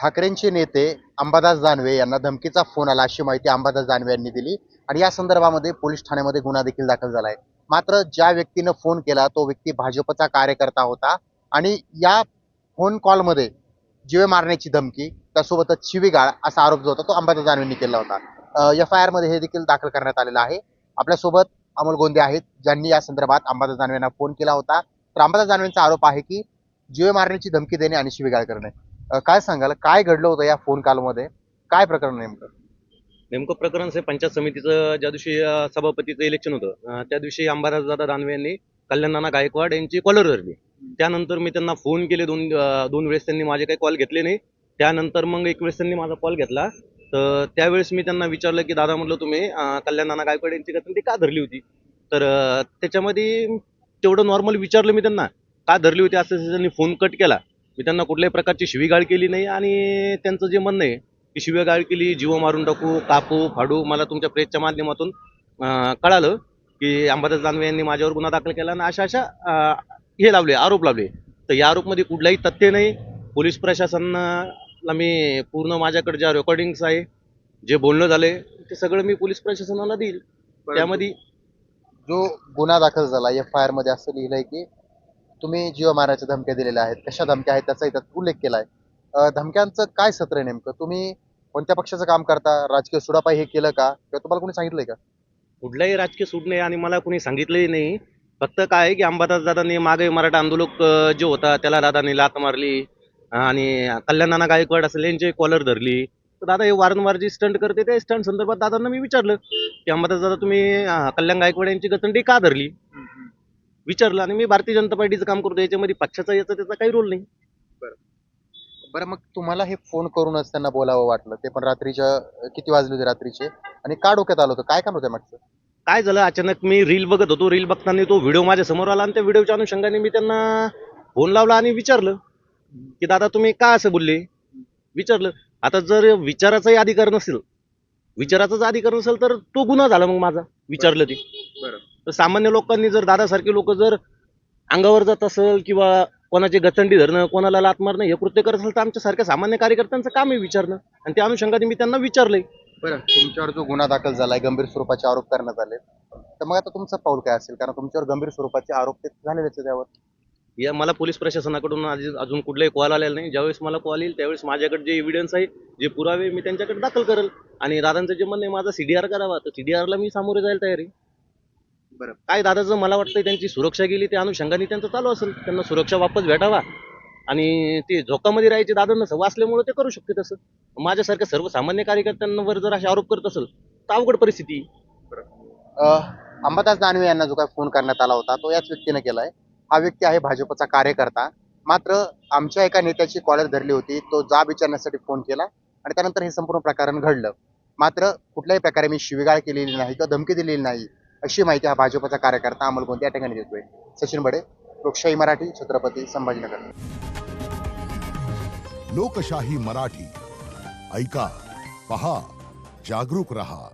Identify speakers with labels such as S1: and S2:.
S1: ठाकरेंचे नेते अंबादास दानवे यांना धमकीचा फोन आला अशी माहिती अंबादास दानवे यांनी दिली आणि या संदर्भामध्ये पोलीस ठाण्यामध्ये गुन्हा देखील दाखल झाला आहे. मात्र ज्या व्यक्तीनं फोन केला तो व्यक्ती भाजपचा कार्यकर्ता होता आणि या फोन कॉलमध्ये जीवे मारण्याची धमकी त्यासोबतच शिवीगाळ असा आरोप जो होता तो अंबादास दानवेंनी केला होता. FIR मध्ये हे देखील दाखल करण्यात आलेलं आहे. आपल्यासोबत अमोल गोंदे आहेत ज्यांनी या संदर्भात अंबादास दानवेंना फोन केला होता. तर अंबादास दानवेंचा आरोप आहे की जीवे मारण्याची धमकी देणे आणि शिवीगाळ करणे. काय सांगाल, काय घडलं होतं या फोन कॉलमध्ये? काय प्रकरण नेमकं?
S2: नेमकं प्रकरण हे पंचायत समितीचं ज्या दिवशी सभापतीचं इलेक्शन होतं, त्या दिवशी अंबादासदादा दानवे यांनी कल्याणनाना गायकवाड यांची कॉलर धरली. त्यानंतर मी त्यांना फोन केले दोन वेळेस, त्यांनी माझे काही कॉल घेतले नाही. त्यानंतर मग एक वेळेस त्यांनी माझा कॉल घेतला. तर त्यावेळेस मी त्यांना विचारलं की दादा, म्हटलं तुम्ही कल्याणनाना गायकवाड यांची गतंडी का धरली होती? तर त्याच्यामध्ये तेवढं नॉर्मल विचारलं मी त्यांना, का धरली होती असं. त्यांनी फोन कट केला. मी त्यांना कुठल्याही प्रकारची शिवीगाळ केली नाही आणि त्यांचं जे म्हणणं आहे की शिवीगाळ केली, जीव मारून टाकू, कापू, फाडू, मला तुमच्या प्रेसच्या माध्यमातून कळालं की अंबादास दानवे यांनी माझ्यावर गुन्हा दाखल केला आणि अशा हे लावले, आरोप लावले. तर या आरोपमध्ये कुठलाही तथ्य नाही. पोलीस प्रशासनाला मी पूर्ण माझ्याकडे ज्या रेकॉर्डिंग्स आहे, जे बोलणं झाले ते सगळं मी पोलीस प्रशासनाला देईल. त्यामध्ये
S1: जो गुन्हा दाखल झाला FIR मध्ये असं लिहिलंय की तुम्ही जीव मारण्याच्या धमक्या दिलेल्या आहेत. कशा धमक्या आहेत त्याचा इथं उल्लेख केलाय. धमक्यांचं काय सत्र आहे नेमकं? तुम्ही कोणत्या पक्षाचं काम करता? राजकीय सुडापाई हे केलं का किंवा तुम्हाला कोणी सांगितलंय का?
S2: कुठलाही राजकीय सूट नाही आणि मला कोणी सांगितलंही नाही. फक्त काय आहे की अंबादास दादांनी मागे मराठा आंदोलक जो होता त्याला दादांनी लाथ मारली आणि कल्याणनाना गायकवाड असेल यांची कॉलर धरली. तर दादा हे वारंवार जी स्टंट करते त्या स्टंट संदर्भात दादांना मी विचारलं की अंबादास दादा, तुम्ही कल्याण गायकवाड यांची गतंडी का धरली विचारलं. आणि मी भारतीय जनता पार्टीचं काम करतो, याच्यामध्ये पक्षाचा याचा त्याचा काही रोल नाही.
S1: बरं, मग तुम्हाला हे फोन करूनच त्यांना बोलावं वाटलं, ते पण रात्रीच्या किती वाजले होते रात्रीचे, आणि का डोक्यात आलं होतं? काय काम होतं मागचं?
S2: काय झालं, अचानक मी रील बघत होतो. रील बघताना तो व्हिडिओ माझ्या समोर आला आणि त्या व्हिडिओच्या अनुषंगाने मी त्यांना फोन लावला आणि विचारलं की दादा तुम्ही का असं बोलले, विचारलं. आता जर विचाराचाही अधिकार नसेल, विचाराचाच अधिकार नसेल तर तो गुन्हा झाला मग माझा, विचारलं ते. तर सामान्य लोकांनी जर दादासारखे लोक जर अंगावर जात असेल किंवा कोणाची गचंडी धरणं, कोणाला लात मारणं हे कृत्य करत असेल तर आमच्यासारख्या सामान्य कार्यकर्त्यांचं काम आहे विचारणं. आणि त्या अनुषंगाने मी त्यांना विचारलंय.
S1: बरं, तुमच्यावर जो गुन्हा दाखल झालाय, गंभीर स्वरूपाचे आरोप करण्यात आले, तर मग आता तुमचं पाऊल काय असेल? कारण तुमच्यावर गंभीर स्वरूपाचे आरोप ते झालेलेच आहे त्यावर.
S2: या मला पोलीस प्रशासनाकडून अजून कुठलाही कॉल आलेला नाही. ज्यावेळेस मला कॉल येईल त्यावेळेस माझ्याकडे जे एव्हिडन्स आहे, जे पुरावे, मी त्यांच्याकडे दाखल करेल. आणि दादांचं जे म्हणणं आहे माझा CDR करावा, तर CDR ला मी सामोरे जायला तयार आहे.
S1: बरं.
S2: काय दादाचं मला वाटतं त्यांची सुरक्षा गेली, त्या अनुषंगाने त्यांचं चालू असेल, त्यांना सुरक्षा वापस भेटावा आणि ते झोकामध्ये राहायचे दादांना सवय असल्यामुळे ते करू शकते तसं. माझ्यासारख्या सर्वसामान्य कार्यकर्त्यांवर जर असे आरोप करत असेल तर अवघड परिस्थिती.
S1: अंबादास दानवे यांना जो काय फोन करण्यात आला होता तो याच व्यक्तीने केलाय. हा व्यक्ती आहे भाजपचा कार्यकर्ता. मात्र आमच्या एका नेत्याची कॉलर धरली होती, तो जाब विचारण्यासाठी फोन केला आणि त्यानंतर हे संपूर्ण प्रकरण घडलं. मात्र कुठल्याही प्रकारे मी शिवीगाळ केलेली नाही किंवा धमकी दिलेली नाही अशी माहिती हा भाजपचा कार्यकर्ता अमोल गोंदे या ठिकाणी देतोय. सचिन बडे, लोकशाही मराठी, छत्रपती संभाजीनगर.
S3: लोकशाही मराठी ऐका, पहा, जागरूक रहा.